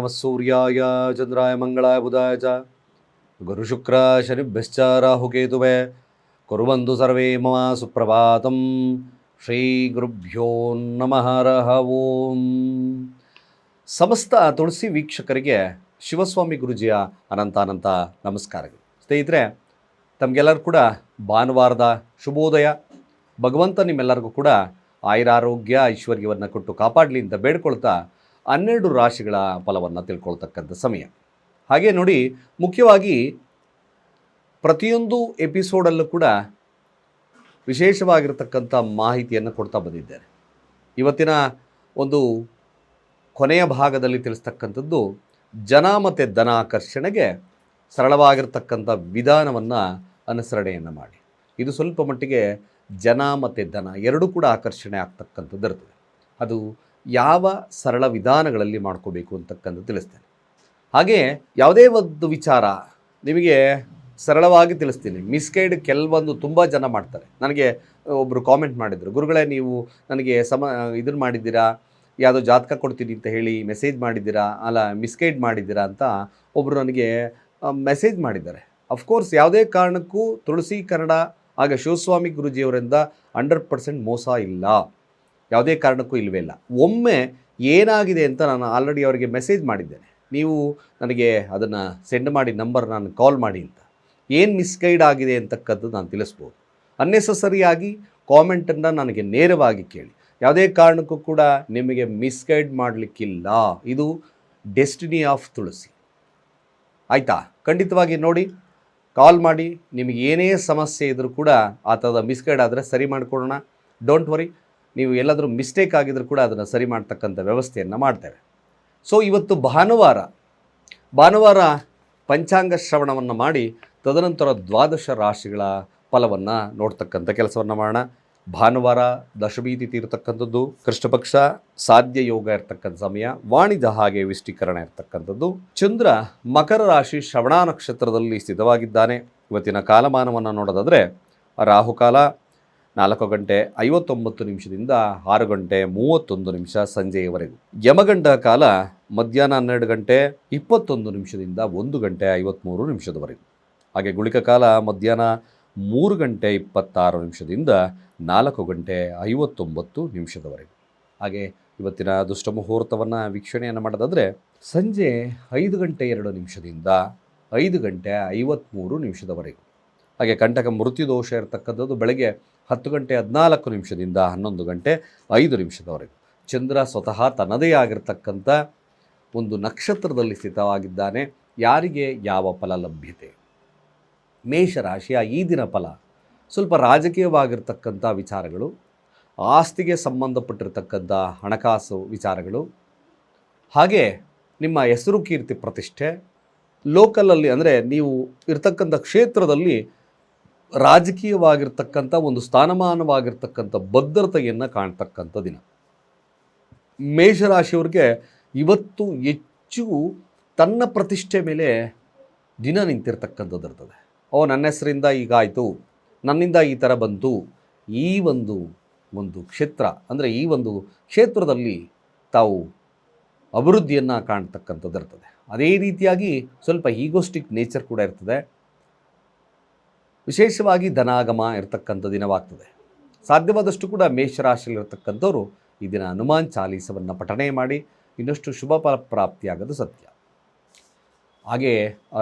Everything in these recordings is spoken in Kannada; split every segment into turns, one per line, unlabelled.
ನಮಃ ಸೂರ್ಯಾಯ ಚಂದ್ರಾಯ ಮಂಗಳಾಯ ಬುಧಾಯ ಚ ಗುರುಶುಕ್ರ ಶನಿಭ್ಯಶ್ಚ ರಾಹುಕೇತುವೆ ಕುರ್ವಂತು ಸರ್ವೇ ಮಮ ಸುಪ್ರಭಾತಂ. ಶ್ರೀ ಗುರುಭ್ಯೋ ನಮಃ ಹರಃ ಓಂ. ಸಮಸ್ತ ತುಳಸಿ ವೀಕ್ಷಕರಿಗೆ ಶಿವಸ್ವಾಮಿ ಗುರುಜಿಯ ಅನಂತ ನಮಸ್ಕಾರಗಳು. ಸ್ನೇಹಿತರೆ, ತಮಗೆಲ್ಲರೂ ಕೂಡ ಭಾನುವಾರದ ಶುಭೋದಯ. ಭಗವಂತ ನಿಮ್ಮೆಲ್ಲರಿಗೂ ಕೂಡ ಆಯುರಾರೋಗ್ಯ ಐಶ್ವರ್ಯವನ್ನು ಕೊಟ್ಟು ಕಾಪಾಡಲಿ ಅಂತ ಬೇಡ್ಕೊಳ್ತಾ 12 ರಾಶಿಗಳ ಫಲವನ್ನು ತಿಳ್ಕೊಳ್ತಕ್ಕಂಥ ಸಮಯ. ಹಾಗೆ ನೋಡಿ, ಮುಖ್ಯವಾಗಿ ಪ್ರತಿಯೊಂದು ಎಪಿಸೋಡಲ್ಲೂ ಕೂಡ ವಿಶೇಷವಾಗಿರ್ತಕ್ಕಂಥ ಮಾಹಿತಿಯನ್ನು ಕೊಡ್ತಾ ಬಂದಿದ್ದೇನೆ. ಇವತ್ತಿನ ಒಂದು ಕೊನೆಯ ಭಾಗದಲ್ಲಿ ತಿಳಿಸ್ತಕ್ಕಂಥದ್ದು ಜನ ಮತ್ತು ಧನ ಆಕರ್ಷಣೆಗೆ ಸರಳವಾಗಿರ್ತಕ್ಕಂಥ ವಿಧಾನವನ್ನು ಅನುಸರಣೆಯನ್ನು ಮಾಡಿ. ಇದು ಸ್ವಲ್ಪ ಮಟ್ಟಿಗೆ ಜನ ಮತ್ತು ಧನ ಎರಡೂ ಕೂಡ ಆಕರ್ಷಣೆ ಆಗ್ತಕ್ಕಂಥದ್ದು ಇರ್ತದೆ. ಅದು ಯಾವ ಸರಳ ವಿಧಾನಗಳಲ್ಲಿ ಮಾಡ್ಕೋಬೇಕು ಅಂತಕ್ಕಂಥದ್ದು ತಿಳಿಸ್ತೇನೆ. ಹಾಗೆ ಯಾವುದೇ ಒಂದು ವಿಚಾರ ನಿಮಗೆ ಸರಳವಾಗಿ ತಿಳಿಸ್ತೀನಿ. ಮಿಸ್ಗೈಡ್ ಕೆಲವೊಂದು ತುಂಬ ಜನ ಮಾಡ್ತಾರೆ. ನನಗೆ ಒಬ್ಬರು ಕಾಮೆಂಟ್ ಮಾಡಿದರು, ಗುರುಗಳೇ ನೀವು ನನಗೆ ಇದನ್ನು ಮಾಡಿದ್ದೀರಾ, ಯಾವುದೋ ಜಾತಕ ಕೊಡ್ತೀನಿ ಅಂತ ಹೇಳಿ ಮೆಸೇಜ್ ಮಾಡಿದ್ದೀರಾ, ಅಲ್ಲ ಮಿಸ್ಗೈಡ್ ಮಾಡಿದ್ದೀರಾ ಅಂತ ಒಬ್ಬರು ನನಗೆ ಮೆಸೇಜ್ ಮಾಡಿದ್ದಾರೆ. ಅಫ್ಕೋರ್ಸ್ ಯಾವುದೇ ಕಾರಣಕ್ಕೂ ತುಳಸಿ ಕನ್ನಡ ಆಗ ಶಿವಸ್ವಾಮಿ ಗುರುಜಿಯವರಿಂದ 100% ಮೋಸ ಇಲ್ಲ, ಯಾವುದೇ ಕಾರಣಕ್ಕೂ ಇಲ್ಲವೇ ಇಲ್ಲ. ಒಮ್ಮೆ ಏನಾಗಿದೆ ಅಂತ ನಾನು ಆಲ್ರೆಡಿ ಅವರಿಗೆ ಮೆಸೇಜ್ ಮಾಡಿದ್ದೇನೆ. ನೀವು ನನಗೆ ಅದನ್ನು ಸೆಂಡ್ ಮಾಡಿ ನಂಬರ್ ನಾನು ಕಾಲ್ ಮಾಡಿ ಅಂತ. ಏನು ಮಿಸ್ಗೈಡ್ ಆಗಿದೆ ಅಂತಕ್ಕದ್ದು ನಾನು ತಿಳಿಸ್ಬೋದು. ಅನ್ನೆಸಸರಿಯಾಗಿ ಕಾಮೆಂಟನ್ನು ನನಗೆ ನೇರವಾಗಿ ಕೇಳಿ. ಯಾವುದೇ ಕಾರಣಕ್ಕೂ ಕೂಡ ನಿಮಗೆ ಮಿಸ್ಗೈಡ್ ಮಾಡಲಿಕ್ಕಿಲ್ಲ. ಇದು ಡೆಸ್ಟಿನಿ ಆಫ್ ತುಳಸಿ. ಆಯಿತಾ? ಖಂಡಿತವಾಗಿ ನೋಡಿ, ಕಾಲ್ ಮಾಡಿ. ನಿಮಗೆ ಏನೇ ಸಮಸ್ಯೆ ಇದ್ದರೂ ಕೂಡ ಆ ಥರದ ಮಿಸ್ಗೈಡ್ ಆದರೆ ಸರಿ ಮಾಡಿಕೊಡೋಣ. Don't worry. ನೀವು ಎಲ್ಲಾದರೂ ಮಿಸ್ಟೇಕ್ ಆಗಿದ್ರೂ ಕೂಡ ಅದನ್ನು ಸರಿ ಮಾಡ್ತಕ್ಕಂಥ ವ್ಯವಸ್ಥೆಯನ್ನು ಮಾಡ್ತೇವೆ. ಸೊ ಇವತ್ತು ಭಾನುವಾರ ಪಂಚಾಂಗ ಶ್ರವಣವನ್ನು ಮಾಡಿ ತದನಂತರ 12 ರಾಶಿಗಳ ಫಲವನ್ನು ನೋಡ್ತಕ್ಕಂಥ ಕೆಲಸವನ್ನು ಮಾಡೋಣ. ಭಾನುವಾರ ದಶಮಿ ತಿಥಿ ಇರತಕ್ಕಂಥದ್ದು, ಕೃಷ್ಣ ಪಕ್ಷ, ಸಾಧ್ಯ ಯೋಗ ಇರತಕ್ಕಂಥ ಸಮಯ, ವಾಣಿಜ್ಯ ಹಾಗೆ ವಿಷ್ಟೀಕರಣ ಇರತಕ್ಕಂಥದ್ದು. ಚಂದ್ರ ಮಕರ ರಾಶಿ ಶ್ರವಣ ನಕ್ಷತ್ರದಲ್ಲಿ ಸ್ಥಿತವಾಗಿದ್ದಾನೆ. ಇವತ್ತಿನ ಕಾಲಮಾನವನ್ನು ನೋಡೋದಾದರೆ ರಾಹುಕಾಲ 4 ಗಂಟೆ 59 ನಿಮಿಷದಿಂದ 6 ಗಂಟೆ 31 ನಿಮಿಷ ಸಂಜೆಯವರೆಗೂ. ಯಮಗಂಡ ಕಾಲ ಮಧ್ಯಾಹ್ನ 12 ಗಂಟೆ 21 ನಿಮಿಷದಿಂದ 1 ಗಂಟೆ 53 ನಿಮಿಷದವರೆಗೂ. ಹಾಗೆ ಗುಳಿಕ ಕಾಲ ಮಧ್ಯಾಹ್ನ 3 ಗಂಟೆ 26 ನಿಮಿಷದಿಂದ 4 ಗಂಟೆ 59 ನಿಮಿಷದವರೆಗೂ. ಹಾಗೆ ಇವತ್ತಿನ ದುಷ್ಟ ಮುಹೂರ್ತವನ್ನು ವೀಕ್ಷಣೆಯನ್ನು ಮಾಡೋದಾದರೆ ಸಂಜೆ 5 ಗಂಟೆ 2 ನಿಮಿಷದಿಂದ 5 ಗಂಟೆ 53 ನಿಮಿಷದವರೆಗೂ. ಹಾಗೆ ಕಂಟಕ ಮೃತ್ಯು ದೋಷ ಇರತಕ್ಕಂಥದ್ದು ಬೆಳಗ್ಗೆ 10 ಗಂಟೆ 14 ನಿಮಿಷದಿಂದ 11 ಗಂಟೆ 5 ನಿಮಿಷದವರೆಗೂ. ಚಂದ್ರ ಸ್ವತಃ ತನ್ನದೇ ಆಗಿರ್ತಕ್ಕಂಥ ಒಂದು ನಕ್ಷತ್ರದಲ್ಲಿ ಸ್ಥಿತವಾಗಿದ್ದಾನೆ. ಯಾರಿಗೆ ಯಾವ ಫಲ ಲಭ್ಯತೆ? ಮೇಷರಾಶಿಯ ಈ ದಿನ ಫಲ ಸ್ವಲ್ಪ ರಾಜಕೀಯವಾಗಿರ್ತಕ್ಕಂಥ ವಿಚಾರಗಳು, ಆಸ್ತಿಗೆ ಸಂಬಂಧಪಟ್ಟಿರ್ತಕ್ಕಂಥ ಹಣಕಾಸು ವಿಚಾರಗಳು, ಹಾಗೆ ನಿಮ್ಮ ಹೆಸರು ಕೀರ್ತಿ ಪ್ರತಿಷ್ಠೆ, ಲೋಕಲಲ್ಲಿ ಅಂದರೆ ನೀವು ಇರ್ತಕ್ಕಂಥ ಕ್ಷೇತ್ರದಲ್ಲಿ ರಾಜಕೀಯವಾಗಿರ್ತಕ್ಕಂಥ ಒಂದು ಸ್ಥಾನಮಾನವಾಗಿರ್ತಕ್ಕಂಥ ಭದ್ರತೆಯನ್ನು ಕಾಣ್ತಕ್ಕಂಥ ದಿನ. ಮೇಷರಾಶಿಯವ್ರಿಗೆ ಇವತ್ತು ಹೆಚ್ಚು ತನ್ನ ಪ್ರತಿಷ್ಠೆ ಮೇಲೆ ದಿನ ನಿಂತಿರ್ತಕ್ಕಂಥದ್ದು ಇರ್ತದೆ. ನನ್ನ ಹೆಸರಿಂದ ಈಗಾಯಿತು, ನನ್ನಿಂದ ಈ ಥರ ಬಂತು, ಈ ಒಂದು ಕ್ಷೇತ್ರ ಅಂದರೆ ಈ ಒಂದು ಕ್ಷೇತ್ರದಲ್ಲಿ ತಾವು ಅಭಿವೃದ್ಧಿಯನ್ನು ಕಾಣ್ತಕ್ಕಂಥದ್ದು ಇರ್ತದೆ. ಅದೇ ರೀತಿಯಾಗಿ ಸ್ವಲ್ಪ ಈಗೋಸ್ಟಿಕ್ ನೇಚರ್ ಕೂಡ ಇರ್ತದೆ. ವಿಶೇಷವಾಗಿ ಧನಾಗಮ ಇರತಕ್ಕಂಥ ದಿನವಾಗ್ತದೆ. ಸಾಧ್ಯವಾದಷ್ಟು ಕೂಡ ಮೇಷರಾಶಿಯಲ್ಲಿರ್ತಕ್ಕಂಥವ್ರು ಈ ದಿನ ಹನುಮಾನ್ ಚಾಲೀಸವನ್ನು ಪಠಣೆ ಮಾಡಿ ಇನ್ನಷ್ಟು ಶುಭ ಫಲ ಪ್ರಾಪ್ತಿಯಾಗೋದು ಸತ್ಯ. ಹಾಗೆ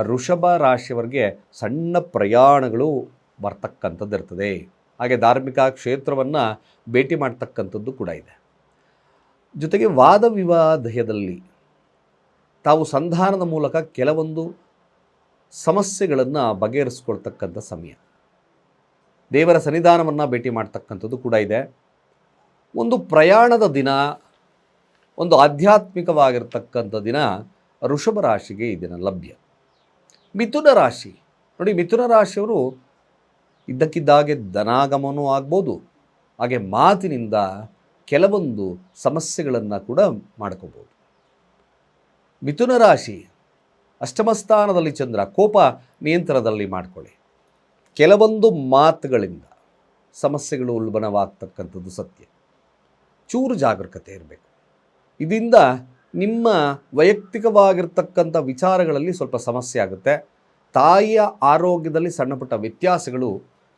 ವೃಷಭ ರಾಶಿಯವರಿಗೆ ಸಣ್ಣ ಪ್ರಯಾಣಗಳು ಬರ್ತಕ್ಕಂಥದ್ದು ಇರ್ತದೆ. ಹಾಗೆ ಧಾರ್ಮಿಕ ಕ್ಷೇತ್ರವನ್ನು ಭೇಟಿ ಮಾಡ್ತಕ್ಕಂಥದ್ದು ಕೂಡ ಇದೆ. ಜೊತೆಗೆ ವಾದ ವಿವಾದದಲ್ಲಿ ತಾವು ಸಂಧಾನದ ಮೂಲಕ ಕೆಲವೊಂದು ಸಮಸ್ಯೆಗಳನ್ನು ಬಗೆಹರಿಸ್ಕೊಳ್ತಕ್ಕಂಥ ಸಮಯ. ದೇವರ ಸನ್ನಿಧಾನವನ್ನು ಭೇಟಿ ಮಾಡ್ತಕ್ಕಂಥದ್ದು ಕೂಡ ಇದೆ. ಒಂದು ಪ್ರಯಾಣದ ದಿನ, ಒಂದು ಆಧ್ಯಾತ್ಮಿಕವಾಗಿರ್ತಕ್ಕಂಥ ದಿನ ವೃಷಭ ರಾಶಿಗೆ ಈ ದಿನ ಲಭ್ಯ. ಮಿಥುನ ರಾಶಿ ನೋಡಿ, ಮಿಥುನ ರಾಶಿಯವರು ಇದ್ದಕ್ಕಿದ್ದಾಗೆ ಧನಾಗಮನೂ ಆಗ್ಬೋದು, ಹಾಗೆ ಮಾತಿನಿಂದ ಕೆಲವೊಂದು ಸಮಸ್ಯೆಗಳನ್ನು ಕೂಡ ಮಾಡ್ಕೋಬೋದು. ಮಿಥುನ ರಾಶಿ ಅಷ್ಟಮ ಸ್ಥಾನದಲ್ಲಿ ಚಂದ್ರ, ಕೋಪ ನಿಯಂತ್ರಣದಲ್ಲಿ ಮಾಡಿಕೊಳ್ಳಿ. ಕೆಲವೊಂದು ಮಾತುಗಳಿಂದ ಸಮಸ್ಯೆಗಳು ಉಲ್ಬಣವಾಗ್ತಕ್ಕಂಥದ್ದು ಸತ್ಯ. ಚೂರು ಜಾಗರೂಕತೆ ಇರಬೇಕು. ಇದರಿಂದ ನಿಮ್ಮ ವೈಯಕ್ತಿಕವಾಗಿರ್ತಕ್ಕಂಥ ವಿಚಾರಗಳಲ್ಲಿ ಸ್ವಲ್ಪ ಸಮಸ್ಯೆ ಆಗುತ್ತೆ. ತಾಯಿಯ ಆರೋಗ್ಯದಲ್ಲಿ ಸಣ್ಣ ಪುಟ್ಟ ವ್ಯತ್ಯಾಸಗಳು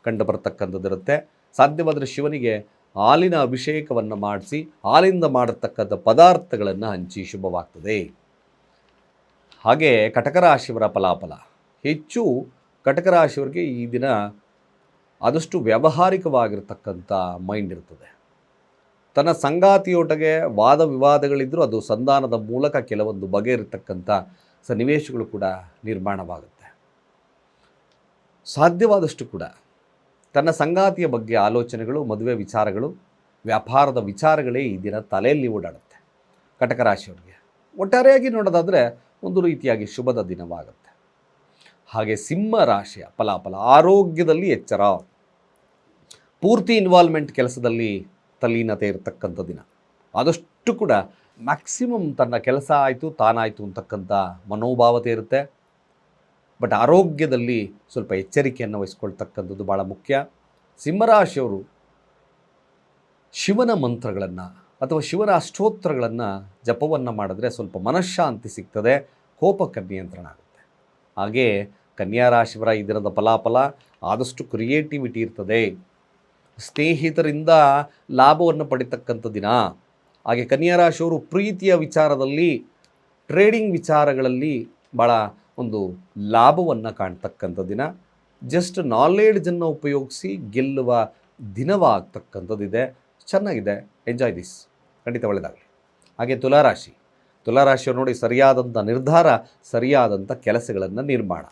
ಕಂಡು ಬರ್ತಕ್ಕಂಥದ್ದಿರುತ್ತೆ. ಸಾಧ್ಯವಾದರೆ ಶಿವನಿಗೆ ಹಾಲಿನ ಅಭಿಷೇಕವನ್ನು ಮಾಡಿಸಿ ಹಾಲಿಂದ ಮಾಡತಕ್ಕಂಥ ಪದಾರ್ಥಗಳನ್ನು ಹಂಚಿ ಶುಭವಾಗ್ತದೆ. ಹಾಗೆ ಕಟಕ ರಾಶಿಯವರ ಫಲಾಫಲ. ಹೆಚ್ಚು ಕಟಕ ರಾಶಿಯವರಿಗೆ ಈ ದಿನ ಆದಷ್ಟು ವ್ಯಾವಹಾರಿಕವಾಗಿರ್ತಕ್ಕಂಥ ಮೈಂಡ್ ಇರ್ತದೆ. ತನ್ನ ಸಂಗಾತಿಯೊಟ್ಟಿಗೆ ವಾದ ವಿವಾದಗಳಿದ್ದರೂ ಅದು ಸಂಧಾನದ ಮೂಲಕ ಕೆಲವೊಂದು ಬಗೆಯಿರತಕ್ಕಂಥ ಸನ್ನಿವೇಶಗಳು ಕೂಡ ನಿರ್ಮಾಣವಾಗುತ್ತೆ. ಸಾಧ್ಯವಾದಷ್ಟು ಕೂಡ ತನ್ನ ಸಂಗಾತಿಯ ಬಗ್ಗೆ ಆಲೋಚನೆಗಳು, ಮದುವೆ ವಿಚಾರಗಳು, ವ್ಯಾಪಾರದ ವಿಚಾರಗಳೇ ಈ ದಿನ ತಲೆಯಲ್ಲಿ ಓಡಾಡುತ್ತೆ ಕಟಕ ರಾಶಿಯವರಿಗೆ. ಒಟ್ಟಾರೆಯಾಗಿ ನೋಡೋದಾದರೆ ಒಂದು ರೀತಿಯಾಗಿ ಶುಭದ ದಿನವಾಗುತ್ತೆ. ಹಾಗೆ ಸಿಂಹ ರಾಶಿಯ ಫಲಾಫಲ. ಆರೋಗ್ಯದಲ್ಲಿ ಎಚ್ಚರ, ಪೂರ್ತಿ ಇನ್ವಾಲ್ವ್ಮೆಂಟ್ ಕೆಲಸದಲ್ಲಿ ತಲ್ಲೀನತೆ ಇರತಕ್ಕಂಥ ದಿನ. ಆದಷ್ಟು ಕೂಡ ಮ್ಯಾಕ್ಸಿಮಮ್ ತನ್ನ ಕೆಲಸ ಆಯಿತು ತಾನಾಯಿತು ಅಂತಕ್ಕಂಥ ಮನೋಭಾವತೆ ಇರುತ್ತೆ. ಬಟ್ ಆರೋಗ್ಯದಲ್ಲಿ ಸ್ವಲ್ಪ ಎಚ್ಚರಿಕೆಯನ್ನು ವಹಿಸ್ಕೊಳ್ತಕ್ಕಂಥದ್ದು ಭಾಳ ಮುಖ್ಯ. ಸಿಂಹರಾಶಿಯವರು ಶಿವನ ಮಂತ್ರಗಳನ್ನು ಅಥವಾ ಶಿವನ ಅಷ್ಟೋತ್ತರಗಳನ್ನು ಜಪವನ್ನು ಮಾಡಿದ್ರೆ ಸ್ವಲ್ಪ ಮನಃಶಾಂತಿ ಸಿಗ್ತದೆ, ಕೋಪಕ್ಕೆ ನಿಯಂತ್ರಣ ಆಗುತ್ತೆ. ಹಾಗೆ ಕನ್ಯಾ ರಾಶಿಯವರ ಈ ದಿನದ ಫಲಾಫಲ. ಆದಷ್ಟು ಕ್ರಿಯೇಟಿವಿಟಿ ಇರ್ತದೆ, ಸ್ನೇಹಿತರಿಂದ ಲಾಭವನ್ನು ಪಡಿತಕ್ಕಂಥ ದಿನ. ಹಾಗೆ ಕನ್ಯಾ ರಾಶಿಯವರು ಪ್ರೀತಿಯ ವಿಚಾರದಲ್ಲಿ, ಟ್ರೇಡಿಂಗ್ ವಿಚಾರಗಳಲ್ಲಿ ಭಾಳ ಒಂದು ಲಾಭವನ್ನು ಕಾಣ್ತಕ್ಕಂಥ ದಿನ. ಜಸ್ಟ್ ನಾಲೆಡ್ಜನ್ನು ಉಪಯೋಗಿಸಿ ಗೆಲ್ಲುವ ದಿನವಾಗ್ತಕ್ಕಂಥದ್ದಿದೆ. ಚೆನ್ನಾಗಿದೆ, ಎಂಜಾಯ್ ದಿಸ್, ಖಂಡಿತ ಒಳ್ಳೆಯದಾಗಲಿ. ಹಾಗೆ ತುಲಾರಾಶಿಯವರು ನೋಡಿ, ಸರಿಯಾದಂಥ ನಿರ್ಧಾರ, ಸರಿಯಾದಂಥ ಕೆಲಸಗಳನ್ನು ನಿರ್ಮಾಣ.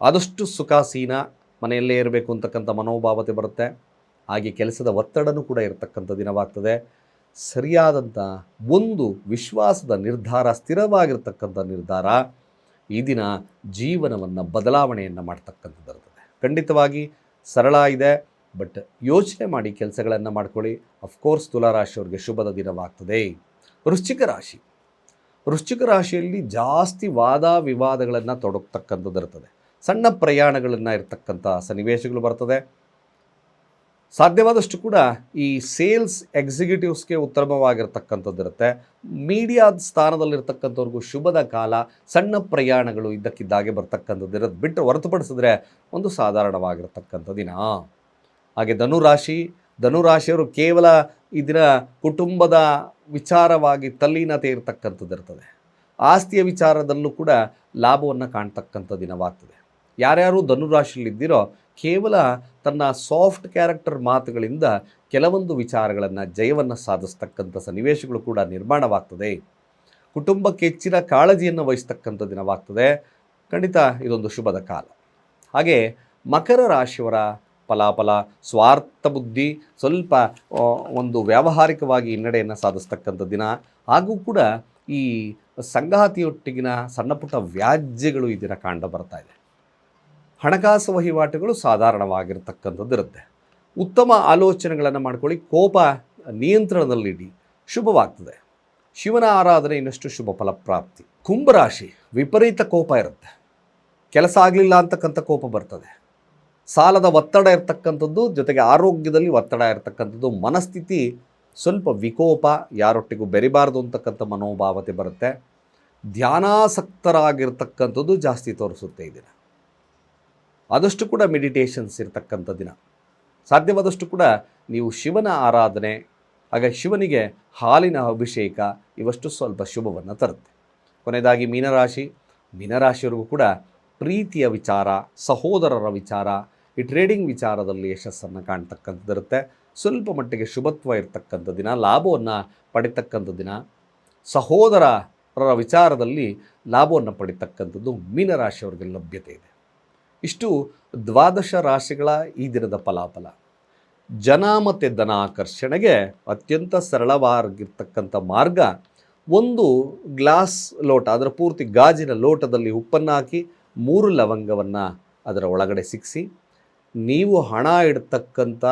ಆದಷ್ಟು ಸುಖಾಸೀನ ಮನೆಯಲ್ಲೇ ಇರಬೇಕು ಅಂತಕ್ಕಂಥ ಮನೋಭಾವತೆ ಬರುತ್ತೆ. ಹಾಗೆ ಕೆಲಸದ ಒತ್ತಡನೂ ಕೂಡ ಇರತಕ್ಕಂಥ ದಿನವಾಗ್ತದೆ. ಸರಿಯಾದಂಥ ಒಂದು ವಿಶ್ವಾಸದ ನಿರ್ಧಾರ, ಸ್ಥಿರವಾಗಿರ್ತಕ್ಕಂಥ ನಿರ್ಧಾರ ಈ ದಿನ ಜೀವನವನ್ನು ಬದಲಾವಣೆಯನ್ನು ಮಾಡ್ತಕ್ಕಂಥದ್ದಿರ್ತದೆ. ಖಂಡಿತವಾಗಿ ಸರಳ ಇದೆ, ಬಟ್ ಯೋಚನೆ ಮಾಡಿ ಕೆಲಸಗಳನ್ನು ಮಾಡ್ಕೊಳ್ಳಿ. ಅಫ್ಕೋರ್ಸ್ ತುಲಾರಾಶಿಯವ್ರಿಗೆ ಶುಭದ ದಿನವಾಗ್ತದೆ. ವೃಶ್ಚಿಕ ರಾಶಿಯಲ್ಲಿ ಜಾಸ್ತಿ ವಾದ ವಿವಾದಗಳನ್ನು ತೊಡಗ್ತಕ್ಕಂಥದ್ದಿರ್ತದೆ. ಸಣ್ಣ ಪ್ರಯಾಣಗಳನ್ನು ಇರತಕ್ಕಂಥ ಸನ್ನಿವೇಶಗಳು ಬರ್ತದೆ. ಸಾಧ್ಯವಾದಷ್ಟು ಕೂಡ ಈ ಸೇಲ್ಸ್ ಎಕ್ಸಿಕ್ಯೂಟಿವ್ಸ್ಗೆ ಉತ್ತಮವಾಗಿರ್ತಕ್ಕಂಥದ್ದಿರುತ್ತೆ. ಮೀಡಿಯಾದ ಸ್ಥಾನದಲ್ಲಿರ್ತಕ್ಕಂಥವ್ರಿಗೂ ಶುಭದ ಕಾಲ. ಸಣ್ಣ ಪ್ರಯಾಣಗಳು ಇದ್ದಕ್ಕಿದ್ದಾಗೆ ಬರ್ತಕ್ಕಂಥದ್ದಿರೋದು ಬಿಟ್ಟು ಹೊರತುಪಡಿಸಿದ್ರೆ ಒಂದು ಸಾಧಾರಣವಾಗಿರ್ತಕ್ಕಂಥ ದಿನ. ಹಾಗೆ ಧನುರಾಶಿಯವರು ಕೇವಲ ಈ ದಿನ ಕುಟುಂಬದ ವಿಚಾರವಾಗಿ ತಲ್ಲೀನತೆ ಇರತಕ್ಕಂಥದ್ದಿರ್ತದೆ. ಆಸ್ತಿಯ ವಿಚಾರದಲ್ಲೂ ಕೂಡ ಲಾಭವನ್ನು ಕಾಣ್ತಕ್ಕಂಥ ದಿನವಾಗ್ತದೆ. ಯಾರ್ಯಾರು ಧನುರಾಶಿಯಲ್ಲಿದ್ದೀರೋ ಕೇವಲ ತನ್ನ ಸಾಫ್ಟ್ ಕ್ಯಾರೆಕ್ಟರ್ ಮಾತುಗಳಿಂದ ಕೆಲವೊಂದು ವಿಚಾರಗಳನ್ನು ಜಯವನ್ನು ಸಾಧಿಸ್ತಕ್ಕಂಥ ಸನ್ನಿವೇಶಗಳು ಕೂಡ ನಿರ್ಮಾಣವಾಗ್ತದೆ. ಕುಟುಂಬಕ್ಕೆ ಹೆಚ್ಚಿನ ಕಾಳಜಿಯನ್ನು ವಹಿಸ್ತಕ್ಕಂಥ ದಿನವಾಗ್ತದೆ. ಖಂಡಿತ ಇದೊಂದು ಶುಭದ ಕಾಲ. ಹಾಗೆ ಮಕರ ರಾಶಿಯವರ ಫಲಾಫಲ. ಸ್ವಾರ್ಥ ಬುದ್ಧಿ, ಸ್ವಲ್ಪ ಒಂದು ವ್ಯಾವಹಾರಿಕವಾಗಿ ಹಿನ್ನಡೆಯನ್ನು ಸಾಧಿಸ್ತಕ್ಕಂಥ ದಿನ. ಹಾಗೂ ಕೂಡ ಈ ಸಂಗಾತಿಯೊಟ್ಟಿಗಿನ ಸಣ್ಣ ಪುಟ್ಟ ವ್ಯಾಜ್ಯಗಳು ಈ ದಿನ ಕಾಣ್ತಾ ಬರ್ತಾ ಇದೆ. ಹಣಕಾಸು ವಹಿವಾಟುಗಳು ಸಾಧಾರಣವಾಗಿರ್ತಕ್ಕಂಥದ್ದಿರುತ್ತೆ. ಉತ್ತಮ ಆಲೋಚನೆಗಳನ್ನು ಮಾಡ್ಕೊಳ್ಳಿ, ಕೋಪ ನಿಯಂತ್ರಣದಲ್ಲಿಡಿ, ಶುಭವಾಗ್ತದೆ. ಶಿವನ ಆರಾಧನೆ ಇನ್ನಷ್ಟು ಶುಭ ಫಲಪ್ರಾಪ್ತಿ. ಕುಂಭರಾಶಿ, ವಿಪರೀತ ಕೋಪ ಇರುತ್ತೆ. ಕೆಲಸ ಆಗಲಿಲ್ಲ ಅಂತಕ್ಕಂಥ ಕೋಪ ಬರ್ತದೆ. ಸಾಲದ ಒತ್ತಡ ಇರ್ತಕ್ಕಂಥದ್ದು, ಜೊತೆಗೆ ಆರೋಗ್ಯದಲ್ಲಿ ಒತ್ತಡ ಇರ್ತಕ್ಕಂಥದ್ದು, ಮನಸ್ಥಿತಿ ಸ್ವಲ್ಪ ವಿಕೋಪ, ಯಾರೊಟ್ಟಿಗೂ ಬೆರಿಬಾರ್ದು ಅಂತಕ್ಕಂಥ ಮನೋಭಾವತೆ ಬರುತ್ತೆ. ಧ್ಯಾನಾಸಕ್ತರಾಗಿರ್ತಕ್ಕಂಥದ್ದು ಜಾಸ್ತಿ ತೋರಿಸುತ್ತೆ ಈ ದಿನ. ಆದಷ್ಟು ಕೂಡ ಮೆಡಿಟೇಷನ್ಸ್ ಇರ್ತಕ್ಕಂಥ ದಿನ. ಸಾಧ್ಯವಾದಷ್ಟು ಕೂಡ ನೀವು ಶಿವನ ಆರಾಧನೆ, ಹಾಗೆ ಶಿವನಿಗೆ ಹಾಲಿನ ಅಭಿಷೇಕ ಇವಷ್ಟು ಸ್ವಲ್ಪ ಶುಭವನ್ನು ತರುತ್ತೆ. ಕೊನೆಯದಾಗಿ ಮೀನರಾಶಿಯವರಿಗೂ ಕೂಡ ಪ್ರೀತಿಯ ವಿಚಾರ, ಸಹೋದರರ ವಿಚಾರ, ಈ ಟ್ರೇಡಿಂಗ್ ವಿಚಾರದಲ್ಲಿ ಯಶಸ್ಸನ್ನು ಕಾಣ್ತಕ್ಕಂಥದ್ದಿರುತ್ತೆ. ಸ್ವಲ್ಪ ಮಟ್ಟಿಗೆ ಶುಭತ್ವ ಇರ್ತಕ್ಕಂಥ ದಿನ, ಲಾಭವನ್ನು ಪಡಿತಕ್ಕಂಥ ದಿನ. ಸಹೋದರರ ವಿಚಾರದಲ್ಲಿ ಲಾಭವನ್ನು ಪಡಿತಕ್ಕಂಥದ್ದು ಮೀನರಾಶಿಯವರಿಗೆ ಲಭ್ಯತೆ ಇದೆ. ಇಷ್ಟು 12 ರಾಶಿಗಳ ಈ ದಿನದ ಫಲಾಫಲ. ಜನ ಮತ್ತು ಧನ ಆಕರ್ಷಣೆಗೆ ಅತ್ಯಂತ ಸರಳವಾಗಿರ್ತಕ್ಕಂಥ ಮಾರ್ಗ, ಒಂದು ಗ್ಲಾಸ್ ಲೋಟ, ಅದರ ಪೂರ್ತಿ ಗಾಜಿನ ಲೋಟದಲ್ಲಿ ಉಪ್ಪನ್ನು ಹಾಕಿ 3 ಲವಂಗವನ್ನು ಅದರ ಒಳಗಡೆ ಸಿಕ್ಕಿಸಿ, ನೀವು ಹಣ ಇಡ್ತಕ್ಕಂಥ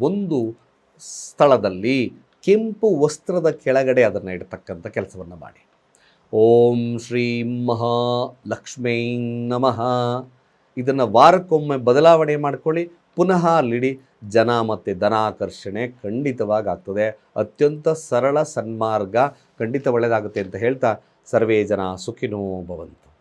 ಒಂದು ಸ್ಥಳದಲ್ಲಿ ಕೆಂಪು ವಸ್ತ್ರದ ಕೆಳಗಡೆ ಅದನ್ನು ಇಡ್ತಕ್ಕಂಥ ಕೆಲಸವನ್ನು ಮಾಡಿ. ಓಂ ಶ್ರೀ ಮಹಾಲಕ್ಷ್ಮೀ ನಮಃ. ಇದನ್ನು ವಾರಕ್ಕೊಮ್ಮೆ ಬದಲಾವಣೆ ಮಾಡ್ಕೊಳ್ಳಿ. ಪುನಃ ಅಲ್ಲಿಡಿ ಜನ ಮತ್ತು ಧನಾಕರ್ಷಣೆ ಖಂಡಿತವಾಗಿ ಆಗ್ತದೆ. ಅತ್ಯಂತ ಸರಳ ಸನ್ಮಾರ್ಗ, ಖಂಡಿತ ಒಳ್ಳೆಯದಾಗುತ್ತೆ ಅಂತ ಹೇಳ್ತಾ ಸರ್ವೇ ಜನ ಸುಖಿನೋ ಭವಂತು.